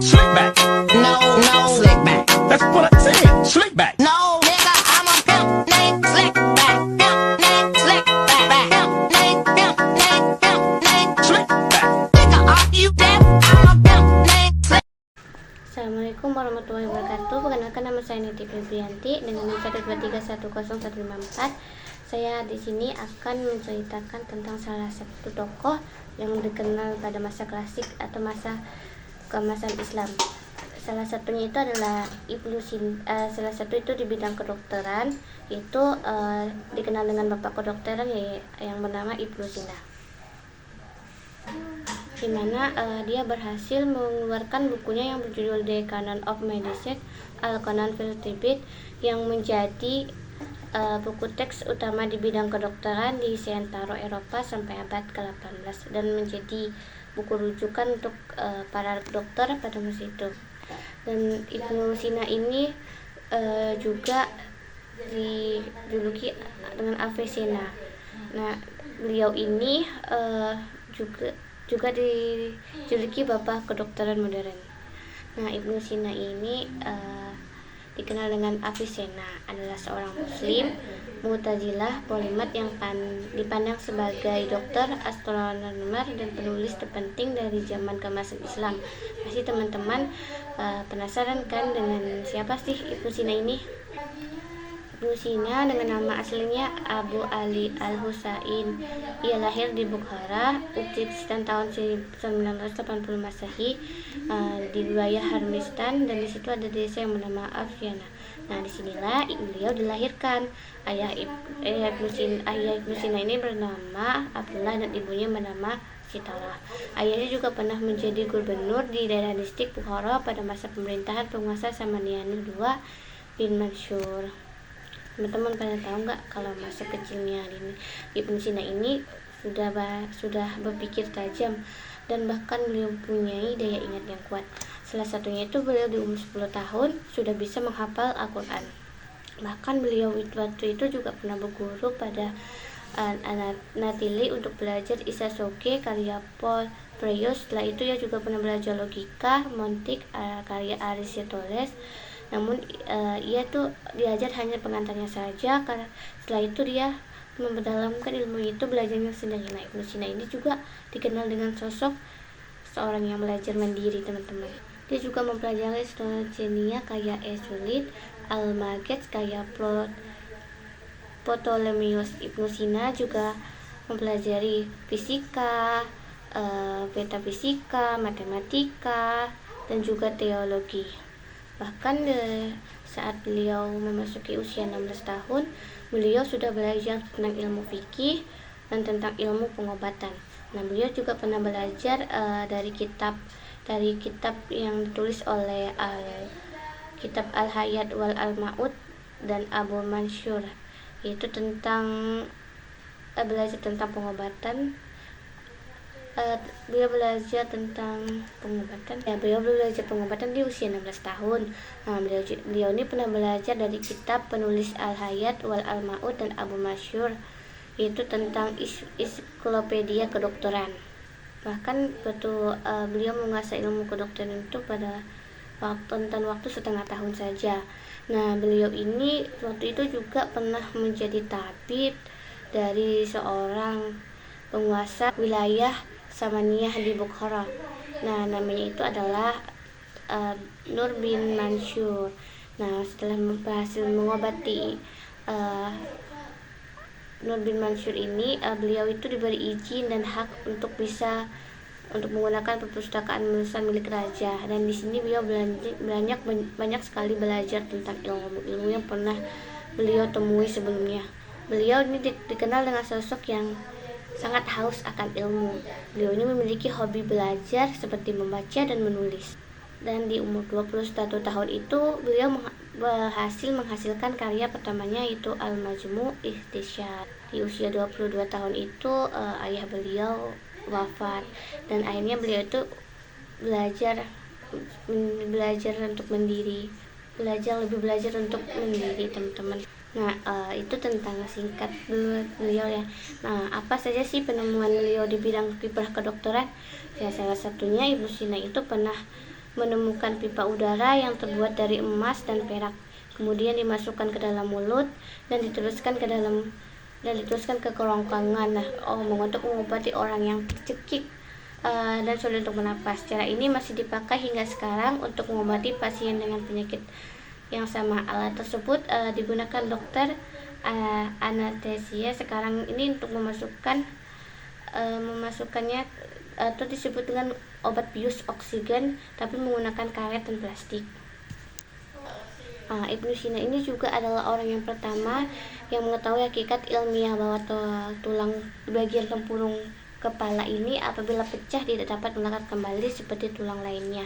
Slick back. No, no, slick back. That's what I said. Slick back. No, nigga, I'm a pimp named Slick back. Pimp named Slick back. Pimp named, pimp named, pimp named Slick back. Nigga, are you deaf? I'm a pimp named Slick. Assalamualaikum warahmatullahi wabarakatuh. Perkenalkan, nama saya Niti Febrianti dengan NIM 123100154. Saya di sini akan menceritakan tentang salah satu tokoh yang dikenal pada masa klasik atau masa keemasan Islam. Salah satunya itu adalah salah satu itu di bidang kedokteran, yaitu dikenal dengan bapak kedokteran yang bernama Ibnu Sina, di mana dia berhasil mengeluarkan bukunya yang berjudul The Canon of Medicine, Al-Canon fil Tibet, yang menjadi buku teks utama di bidang kedokteran di seantero Eropa sampai abad ke-18 dan menjadi buku rujukan untuk para dokter pada masa itu. Dan Ibnu Sina ini juga dijuluki dengan Avicenna. Nah, beliau ini juga dijuluki bapak kedokteran modern. Nah, Ibnu Sina ini dikenal dengan Avicenna, adalah seorang muslim Mu'tazilah polimat yang dipandang sebagai dokter, astronomer, dan penulis terpenting dari zaman keemasan Islam. Pasti teman-teman penasaran kan dengan siapa sih Ibnu Sina ini? Ibnu Sina dengan nama aslinya Abu Ali Al-Husain. Ia lahir di Bukhara, Uzbekistan tahun 1980 Masehi, di wilayah Harmistan, dan di situ ada desa yang bernama Aviana. Nah, disinilah beliau dilahirkan. Ayah Ibnu Sina ini bernama Abdullah dan ibunya bernama Sitalah. Ayahnya juga pernah menjadi gubernur di daerah distrik Bukhara pada masa pemerintahan penguasa Samanianu II bin Mansur. Teman-teman pada tahu nggak kalau masa kecilnya Ibnu Sina ini sudah berpikir tajam dan bahkan beliau mempunyai daya ingat yang kuat. Salah satunya itu beliau di umur 10 tahun sudah bisa menghafal Al-Quran. Bahkan beliau waktu itu juga pernah berguru pada Natili untuk belajar Isasoke karya Paul Preyos. Setelah itu ia juga pernah belajar logika, montik karya Aristoteles. Namun ia tuh diajar hanya pengantarnya saja, karena setelah itu dia memperdalamkan ilmu itu belajarnya sendiri. Nah, Ibnu Sina ini juga dikenal dengan sosok seorang yang belajar mandiri, teman-teman. Dia juga mempelajari stratenia kayak Euclid, Almagest kayak Ptolemeus. Ibnu Sina juga mempelajari fisika, metafisika, matematika, dan juga teologi. Bahkan saat beliau memasuki usia 16 tahun, beliau sudah belajar tentang ilmu fikih dan tentang ilmu pengobatan. Nah, beliau juga pernah belajar dari kitab yang ditulis oleh kitab Al-Hayat wal Al-Ma'ud dan Abu Mansur, yaitu tentang belajar tentang pengobatan. Beliau belajar pengobatan di usia 16 tahun. Nah, beliau ini pernah belajar dari kitab penulis Al-Hayat wal Al-Ma'ud dan Abu Mansur, yaitu tentang ensiklopedia kedokteran. Bahkan beliau menguasai ilmu kedokteran itu pada waktu setengah tahun saja. Nah, beliau ini waktu itu juga pernah menjadi tabib dari seorang penguasa wilayah Samaniyah di Bukhara. Nah, namanya itu adalah Nur bin Mansur. Nah, setelah berhasil mengobati Nur bin Mansur ini, beliau itu diberi izin dan hak untuk menggunakan perpustakaan nulisan milik raja, dan di sini beliau banyak sekali belajar tentang ilmu yang pernah beliau temui sebelumnya. Beliau ini dikenal dengan sosok yang sangat haus akan ilmu. Beliau ini memiliki hobi belajar seperti membaca dan menulis. Dan di umur 21 tahun itu beliau berhasil menghasilkan karya pertamanya, yaitu Al-Majmu' Ikhtisyar. Di usia 22 tahun itu ayah beliau wafat, dan akhirnya beliau itu belajar untuk mandiri, lebih belajar untuk mandiri, teman-teman. Nah, itu tentang singkat beliau ya. Nah, apa saja sih penemuan beliau di bidang kiprah kedokteran? Ya, salah satunya Ibnu Sina itu pernah menemukan pipa udara yang terbuat dari emas dan perak, kemudian dimasukkan ke dalam mulut dan diteruskan ke kerongkongan. Untuk mengobati orang yang tercekik dan sulit untuk bernapas. Cara ini masih dipakai hingga sekarang untuk mengobati pasien dengan penyakit yang sama. Alat tersebut digunakan dokter anestesia sekarang ini untuk memasukkannya atau disebut dengan obat bius oksigen, tapi menggunakan karet dan plastik. Ibnu Sina ini juga adalah orang yang pertama yang mengetahui hakikat ilmiah bahwa tulang bagian tempurung kepala ini apabila pecah tidak dapat melekat kembali seperti tulang lainnya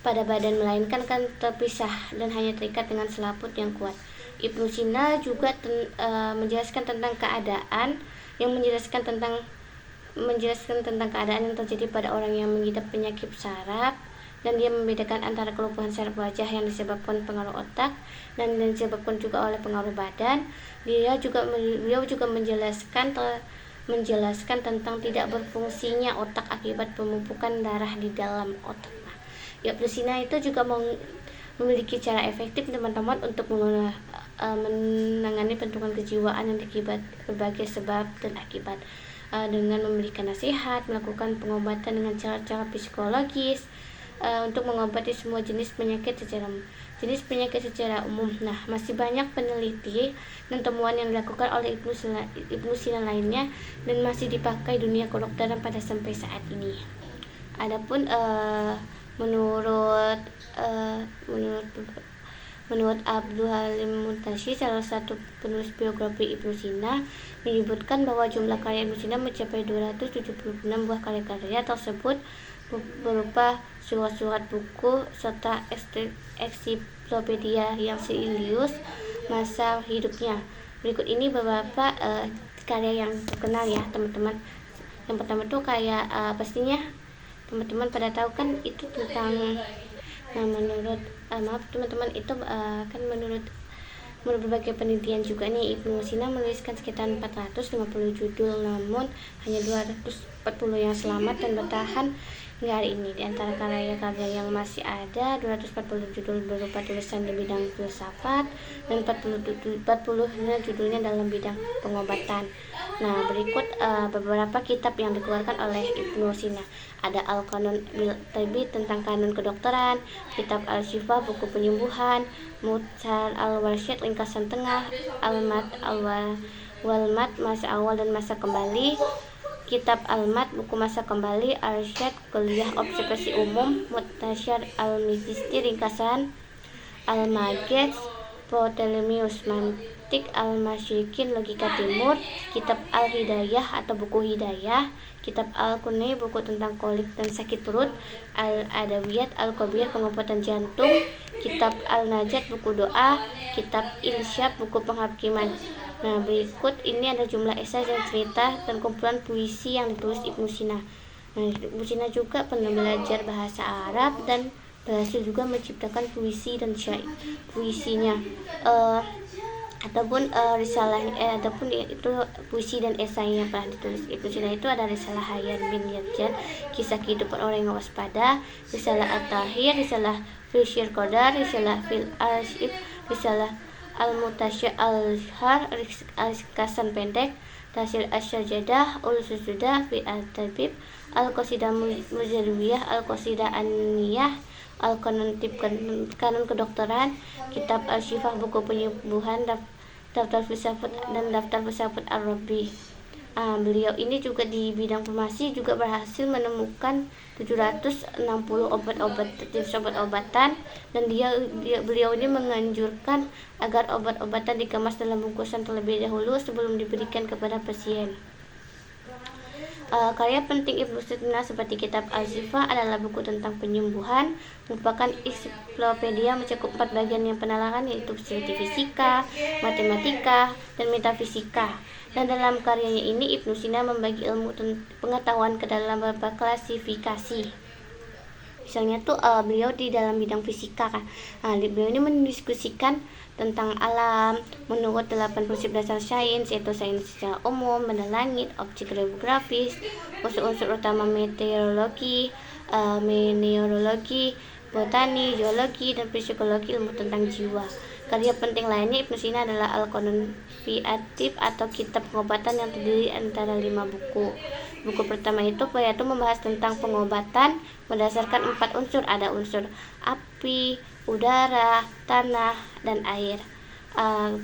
pada badan, melainkan kan terpisah dan hanya terikat dengan selaput yang kuat. Ibnu Sina juga menjelaskan tentang keadaan keadaan yang terjadi pada orang yang mengidap penyakit saraf, dan dia membedakan antara kelumpuhan saraf wajah yang disebabkan pengaruh otak dan disebabkan juga oleh pengaruh badan. Beliau juga menjelaskan tentang tidak berfungsinya otak akibat penumpukan darah di dalam otak. Ibnu Sina itu juga memiliki cara efektif teman-teman untuk menangani benturan kejiwaan yang akibat berbagai sebab dan akibat, dengan memberikan nasihat, melakukan pengobatan dengan cara-cara psikologis untuk mengobati semua jenis penyakit secara umum. Masih banyak peneliti dan temuan yang dilakukan oleh Ibnu Sina lainnya dan masih dipakai dunia kedokteran pada sampai saat ini. Adapun menurut Abdul Halim Muntashi, salah satu penulis biografi Ibnu Sina, menyebutkan bahwa jumlah karya Ibnu Sina mencapai 276 buah karya tersebut berupa surat-surat buku serta ensiklopedia yang Silius masa hidupnya. Berikut ini beberapa karya yang terkenal ya teman-teman. Yang pertama tuh kayak pastinya teman-teman pada tahu kan itu tentang menurut berbagai penelitian juga nih, Ibnu Sina menuliskan sekitar 450 judul, namun hanya 240 yang selamat dan bertahan hingga hari ini. Di antara karya-karya yang masih ada, 240 judul berupa tulisan di bidang filsafat dan 40 judulnya dalam bidang pengobatan. Berikut beberapa kitab yang dikeluarkan oleh Ibnu Sina. Ada Al-Qanun bil Tibbi tentang kanun kedokteran, kitab Al-Shifa buku penyembuhan, Mukhtasar Al-Warsyad ringkasan tengah, Al-Mat Al-Walmat masa awal dan masa kembali, kitab Al-Mat buku masa kembali, Arsyad kuliah observasi umum, Mukhtasar Al-Mizisti ringkasan, Al-Magid Ptolemeus Mantik Al-Masyrikin logika timur, kitab Al-Hidayah atau buku Hidayah, kitab Al-Kunai buku tentang kolik dan sakit perut, Al-Adawiyat Al-Qabiyah pengobatan jantung, kitab Al-Najat buku doa, kitab Insyaf buku penghakiman. Berikut ini ada jumlah esai dan cerita dan kumpulan puisi yang ditulis Ibnu Sina. Ibnu Sina juga pernah belajar bahasa Arab dan berhasil juga menciptakan puisi dan syair puisinya, ataupun itu puisi dan esai yang pernah ditulis Ibnu Sina itu ada Risalah Hayyan bin Yarjan, kisah kehidupan orang yang waspada, Risalah At-Tahir, Risalah fil Qadar, Risalah fil Arsyif, Risalah Al-Mutasya Al-Har, ringkasan pendek, Tasir Asy-Syajadah, Ul-Sujudah fi Al-Tabib, Al-Qasidah Muzarwiyah, Al-Qasidah An-Niyah, Al-Qanun Tib kanun kedokteran, kitab Al-Shifah buku penyembuhan, daftar filsafat dan daftar filsafat Arabi. Beliau ini juga di bidang farmasi juga berhasil menemukan 760 obat-obatan, dan beliau ini menganjurkan agar obat-obatan dikemas dalam bungkusan terlebih dahulu sebelum diberikan kepada pasien. Karya penting Ibnu Sina seperti kitab Al-Shifa adalah buku tentang penyembuhan, merupakan ensiklopedia mencakup 4 bagian yang penelaran, yaitu fisika, matematika, dan metafisika. Dan dalam karyanya ini Ibnu Sina membagi ilmu pengetahuan ke dalam beberapa klasifikasi. Misalnya beliau di dalam bidang fisika kan. Beliau ini mendiskusikan tentang alam menurut 8 prinsip dasar sains, yaitu sains secara umum, benda langit, objek geografis, unsur-unsur utama meteorologi, botani, geologi, dan psikologi ilmu tentang jiwa. Karya penting lainnya Ibnu Sina adalah Al-Qanun fi At-Tib atau kitab pengobatan yang terdiri antara 5 buku. Buku pertama itu yaitu membahas tentang pengobatan berdasarkan 4 unsur, ada unsur api, udara, tanah, dan air.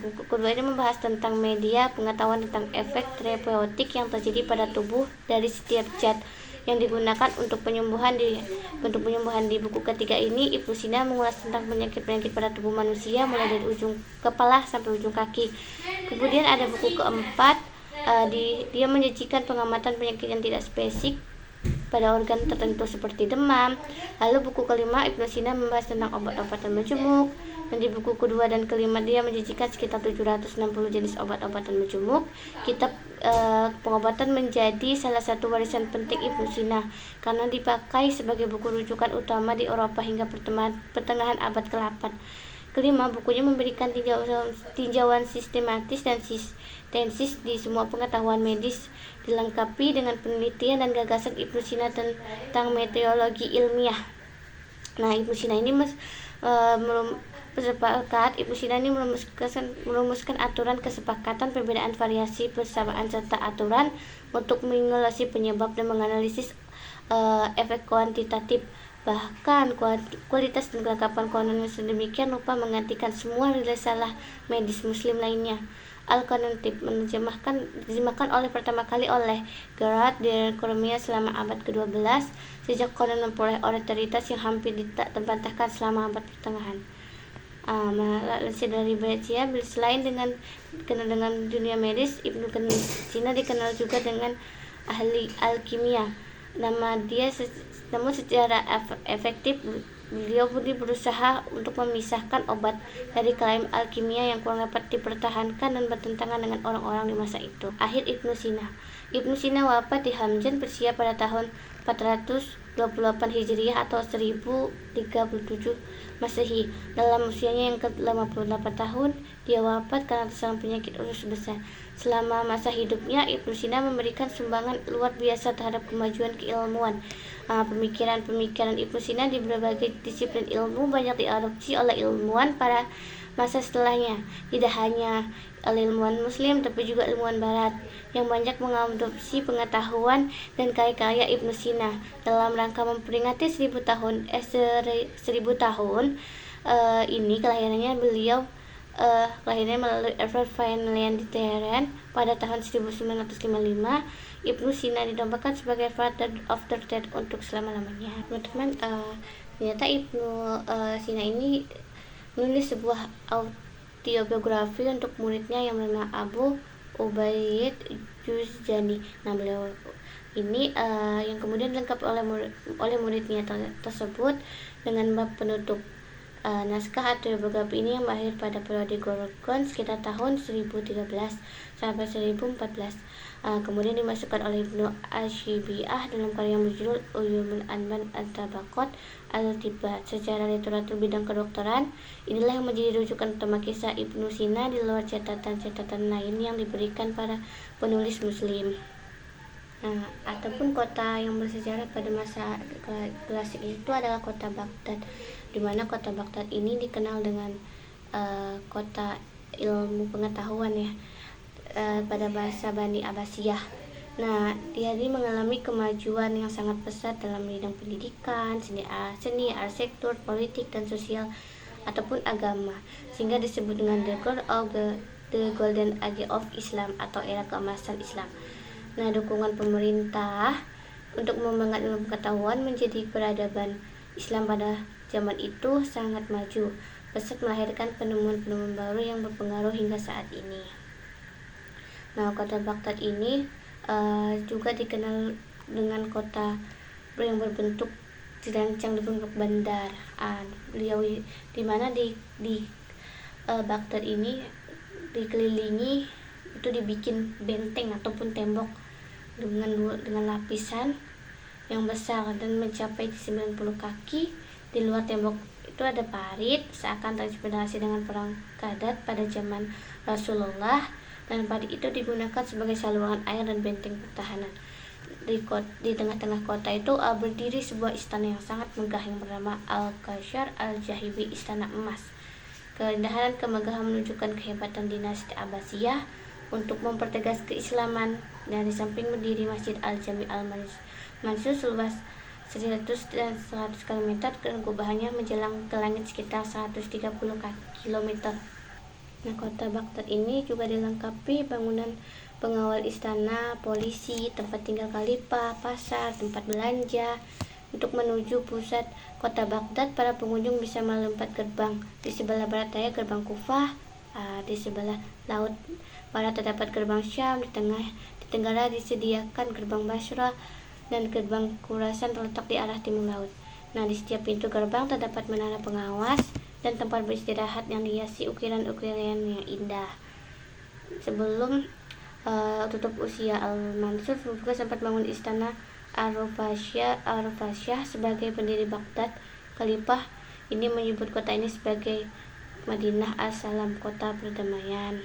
Buku kedua ini membahas tentang media, pengetahuan tentang efek terapeutik yang terjadi pada tubuh dari setiap zat yang digunakan untuk penyembuhan. Di buku ketiga ini Ibnu Sina mengulas tentang penyakit-penyakit pada tubuh manusia mulai dari ujung kepala sampai ujung kaki. Kemudian ada buku keempat, dia menyajikan pengamatan penyakit yang tidak spesifik pada organ tertentu seperti demam. Lalu buku kelima Ibnu Sina membahas tentang obat-obatan menjemuk, dan di buku kedua dan kelima dia menyajikan sekitar 760 jenis obat-obatan menjemuk. Kitab pengobatan menjadi salah satu warisan penting Ibnu Sina karena dipakai sebagai buku rujukan utama di Eropa hingga pertengahan abad ke-8. Kelima, bukunya memberikan tinjauan sistematis dan sintesis di semua pengetahuan medis, dilengkapi dengan penelitian dan gagasan Ibnu Sina tentang metodologi ilmiah. Nah, Ibnu Sina ini merumuskan aturan kesepakatan, perbedaan, variasi, persamaan, serta aturan untuk mengelasi penyebab dan menganalisis efek kuantitatif. Bahkan kualitas dan kelengkapan konon sedemikian rupa menggantikan semua risalah medis muslim lainnya. Al-Qanun diterjemahkan oleh pertama kali oleh Gerard de Cormier selama abad ke-12. Sejak konon memperoleh otoritas yang hampir tak terbantahkan selama abad pertengahan. Melansir dari Brescia, selain dikenal dengan dunia medis, Ibnu Sina dikenal juga dengan ahli alkimia. Namun secara efektif beliau berusaha untuk memisahkan obat dari klaim alkimia yang kurang dapat dipertahankan dan bertentangan dengan orang-orang di masa itu. Akhir Ibnu Sina wafat di Hamzan, Persia pada tahun 428 Hijriah atau 1037 Masehi. Dalam usianya yang ke-58 tahun, dia wafat karena terserang penyakit usus besar. Selama masa hidupnya, Ibnu Sina memberikan sumbangan luar biasa terhadap kemajuan keilmuan. Pemikiran Ibnu Sina di berbagai disiplin ilmu banyak diadopsi oleh ilmuwan pada masa setelahnya. Tidak hanya oleh ilmuwan muslim, tapi juga ilmuwan barat yang banyak mengadopsi pengetahuan dan karya-karya Ibnu Sina. Dalam rangka memperingati 1000 tahun ini kelahirannya melalui Edward Vineland di Teheran pada tahun 1955. Ibnu Sina didambakan sebagai father of the dead untuk selama-lamanya. Teman-teman, ternyata Ibnu Sina ini menulis sebuah autobiografi untuk muridnya yang bernama Abu Ubaid Juzjani. Nah, beliau ini yang kemudian dilengkapi oleh muridnya tersebut dengan bab penutup. Naskah autobiografi ini yang berakhir pada periode Gorgon sekitar tahun 1013 sampai 1014. Kemudian dimasukkan oleh Ibnu Asyibiyah dalam karya yang berjudul Ulumul Anban At-Tabaqat Al-Tibat. Secara literatur bidang kedokteran, inilah yang menjadi rujukan utama kisah Ibnu Sina di luar catatan-catatan lain yang diberikan para penulis muslim. Ataupun kota yang bersejarah pada masa klasik itu adalah kota Baghdad, di mana kota Baghdad ini dikenal dengan kota ilmu pengetahuan ya, pada bahasa Bani Abbasiyah. Nah, dia ini mengalami kemajuan yang sangat pesat dalam bidang pendidikan, seni, arsitektur, politik, dan sosial ataupun agama, sehingga disebut dengan the Golden Age of Islam atau era keemasan Islam. Nah, dukungan pemerintah untuk mengembangkan ilmu pengetahuan menjadi peradaban Islam pada zaman itu sangat maju, pesat melahirkan penemuan-penemuan baru yang berpengaruh hingga saat ini. Nah, kota Baghdad ini juga dikenal dengan kota yang berbentuk dirancang berbentuk bandar. Beliau di mana di Baghdad ini dikelilingi, itu dibikin benteng ataupun tembok dengan lapisan yang besar dan mencapai 90 kaki. Di luar tembok itu ada parit, seakan terinspirasi dengan perang Qadat pada zaman Rasulullah, dan parit itu digunakan sebagai saluran air dan benteng pertahanan. di tengah-tengah kota itu berdiri sebuah istana yang sangat megah yang bernama Al-Qasr Al-Jahibi, Istana Emas. Keindahan dan kemegahan menunjukkan kehebatan dinasti Abbasiyah untuk mempertegas keislaman. Dan di samping berdiri Masjid Al-Jami Al-Mansur seluas 100 dan 100 km dan gubahannya menjelang ke langit sekitar 130 km. Nah, kota Baghdad ini juga dilengkapi bangunan pengawal istana, polisi, tempat tinggal khalifah, pasar, tempat belanja. Untuk menuju pusat kota Baghdad, para pengunjung bisa melalui 4 gerbang. Di sebelah barat daya gerbang Kufah, di sebelah laut barat terdapat gerbang Syam, di tenggara disediakan gerbang Basra, dan gerbang Khurasan terletak di arah timur laut. Nah, di setiap pintu gerbang terdapat menara pengawas dan tempat beristirahat yang dihiasi ukiran-ukiran yang indah. Sebelum tutup usia, Al-Mansur juga sempat bangun istana Ar-Rafasyah sebagai pendiri Baghdad. Khalifah ini menyebut kota ini sebagai Madinah As-Salam, kota perdamaian.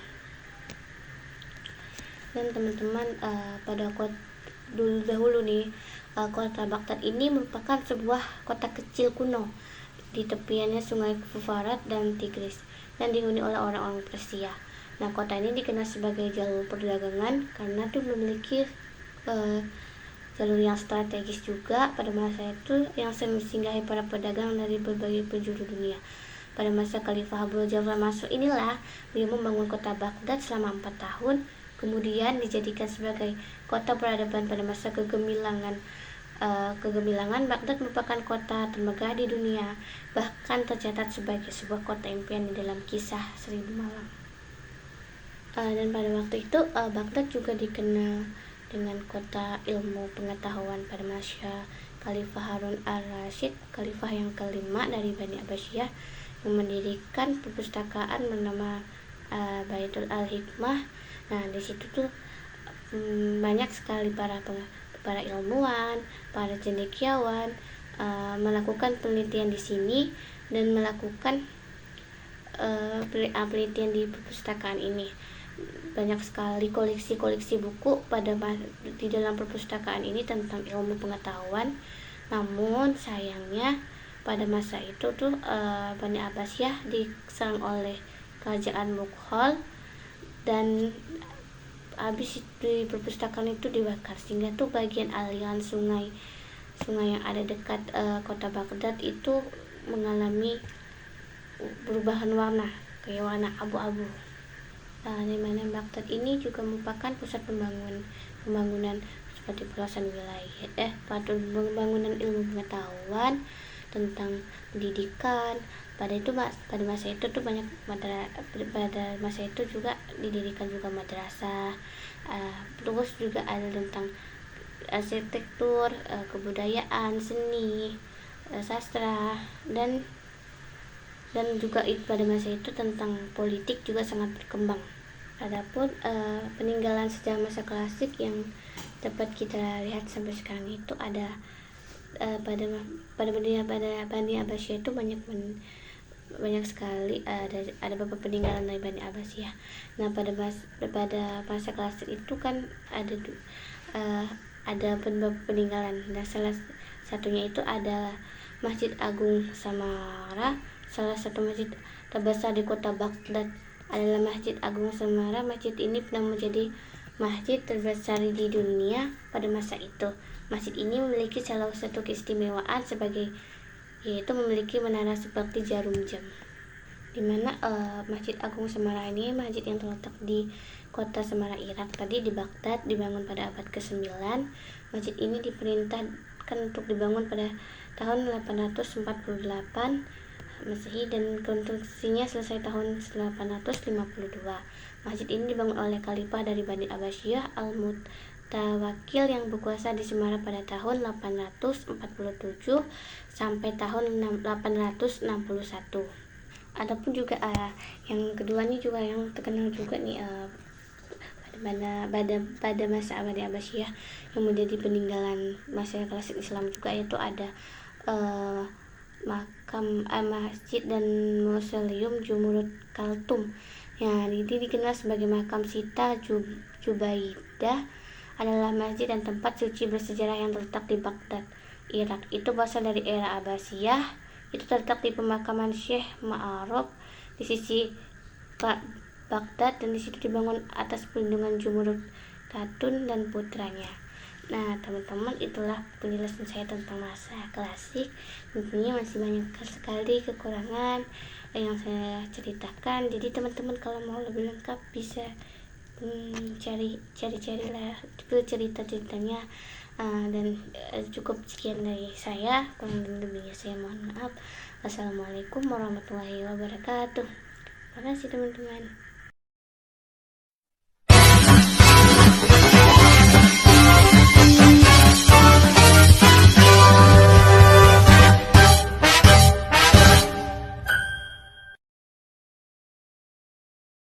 Dan teman-teman, pada dahulu nih, kota Baghdad ini merupakan sebuah kota kecil kuno di tepiannya sungai Furat dan Tigris dan dihuni oleh orang-orang Persia. Nah, kota ini dikenal sebagai jalur perdagangan karena itu memiliki jalur yang strategis juga pada masa itu yang sering disinggahi para pedagang dari berbagai penjuru dunia. Pada masa Khalifah Abu Ja'far Mansur inilah beliau membangun kota Baghdad selama 4 tahun, kemudian dijadikan sebagai kota peradaban pada masa kegemilangan. Baghdad merupakan kota termegah di dunia, bahkan tercatat sebagai sebuah kota impian di dalam kisah Seribu Malam. Dan pada waktu itu Baghdad juga dikenal dengan kota ilmu pengetahuan pada masa Khalifah Harun Ar-Rasyid, khalifah yang kelima dari Bani Abbasiyah, yang mendirikan perpustakaan bernama Baitul Al-Hikmah. Nah, di situ tuh banyak sekali para ilmuwan, para cendekiawan melakukan penelitian di sini dan melakukan penelitian di perpustakaan ini. Banyak sekali koleksi buku di dalam perpustakaan ini tentang ilmu pengetahuan. Namun sayangnya pada masa itu tuh Bani Abbasiyah diserang oleh kerajaan Mughal dan habis di perpustakaan itu dibakar, sehingga tuh bagian aliran sungai yang ada dekat kota Baghdad itu mengalami perubahan warna, kayak warna abu-abu. Di mana Baghdad ini juga merupakan pusat pembangunan seperti perluasan wilayah, pembangunan ilmu pengetahuan tentang pendidikan. Pada masa itu tuh banyak pada masa itu juga didirikan juga madrasah. Terus juga ada tentang arsitektur, kebudayaan, seni, sastra, dan juga pada masa itu tentang politik juga sangat berkembang. Adapun peninggalan sejarah masa klasik yang dapat kita lihat sampai sekarang itu ada pada Bani Abbasiyah itu banyak sekali, ada beberapa peninggalan dari Bani Abbasiyah. Nah, pada masa klasik itu kan ada beberapa peninggalan. Nah, salah satunya itu ada Masjid Agung Samara. Salah satu masjid terbesar di kota Baghdad adalah Masjid Agung Samara. Masjid ini pernah menjadi masjid terbesar di dunia pada masa itu. Masjid ini memiliki salah satu keistimewaan yaitu memiliki menara seperti jarum jam. Di mana Masjid Agung Samara ini masjid yang terletak di kota Samara, Irak. Tadi di Baghdad, dibangun pada abad ke-9. Masjid ini diperintahkan untuk dibangun pada tahun 848 Masehi dan konstruksinya selesai tahun 852. Masjid ini dibangun oleh khalifah dari Bani Abbasiyah Al-Mutawakil yang berkuasa di Semara pada tahun 847 sampai tahun 861. Adapun juga yang kedua nih juga yang terkenal juga nih pada masa Bani Abbasiyah yang menjadi peninggalan masa klasik Islam juga, yaitu ada makam masjid dan mausoleum Jumurud Kaltum. Ya, ini dikenal sebagai makam Sita Jubaidah adalah masjid dan tempat suci bersejarah yang terletak di Baghdad, Irak. Itu berasal dari era Abbasiyah. Itu terletak di pemakaman Syekh Ma'aruf di sisi Baghdad, dan di situ dibangun atas perlindungan Jumhuriyet Khatun dan putranya. Nah, teman-teman, itulah penjelasan saya tentang masa klasik. Tentunya masih banyak sekali kekurangan yang saya ceritakan. Jadi teman-teman kalau mau lebih lengkap bisa cari-carilah cerita-ceritanya. Dan cukup sekian dari saya. Kurang lebihnya saya mohon maaf. Wassalamualaikum warahmatullahi wabarakatuh. Terima kasih teman-teman.